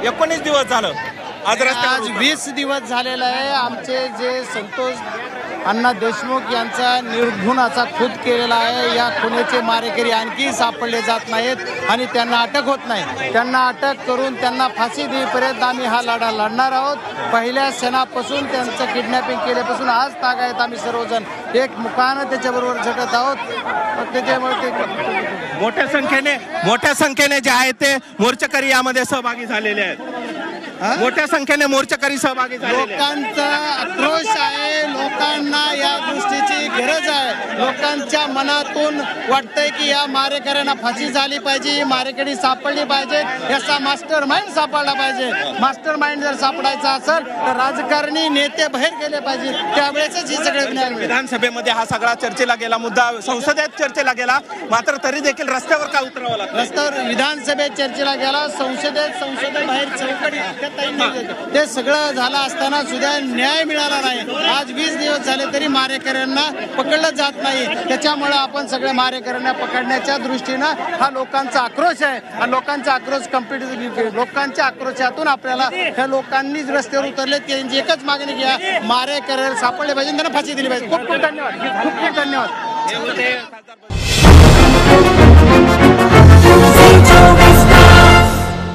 19 दिवस झालं आज रस्त्यावर आज 20 दिवस झालेला आहे। आमचे जे संतोष अण्णा देशमुख यांचा निर्घुणाचा खून केलेला आहे। या खुनेचे मारेकरी आणखी सापडले जात नाहीत आणि त्यांना अटक होत नाही। त्यांना अटक करून त्यांना फाशी देईपर्यंत आम्ही हा लढा लढणार आहोत। पहिल्या क्षणापासून त्यांचं किडनॅपिंग केल्यापासून आज तागायत आम्ही सर्वजण एक मुखानं त्याच्याबरोबर झटत आहोत। त्याच्यामुळे ते मोठ्या संख्येने जे आहेत ते मोर्चेकरी यामध्ये सहभागी झालेले आहेत। मोठ्या संख्येने मोर्चेकरी सहभागी झालेले आहेत। लोकांचा आक्रोश आहे, लोकांना या गोष्टीची गरज आहे। लोकांच्या मनातून वाटतंय की या मारेकऱ्यांना फाशी झाली पाहिजे, मारेकरी सापडली पाहिजे, याचा मास्टर माइंड सापडला पाहिजे। मास्टर माइंड जर सापडायचा असेल तर राजकारणी नेते बाहेर गेले पाहिजे, त्यावेळेसच ही सगळे ज्ञान मिळेल। विधानसभेमध्ये हा सगळा चर्चेला गेला मुद्दा, संसदेत चर्चेला गेला, मात्र तरी देखील रस्त्यावर का उतरावं लागतं? रस्त्यावर विधानसभेत चर्चेला गेला, संसदेबाहेर चौकटी ते सगळं झालं असताना सुद्धा न्याय मिळाला नाही। आज 20 दिवस झाले तरी मारेकऱ्यांना पकडलं जात नाही। त्याच्यामुळे आपण सगळे मारेकऱ्यांना पकडण्याच्या दृष्टीनं हा लोकांचा आक्रोश आहे। हा लोकांचा आक्रोश लोकांच्या आक्रोशातून आपल्याला ह्या लोकांनी रस्त्यावर उतरले, त्यांची एकच मागणी घ्या, मारेकऱ्याला सापडले पाहिजे, त्यांना फाशी दिली पाहिजे। खूप खूप धन्यवाद, खूप खूप धन्यवाद।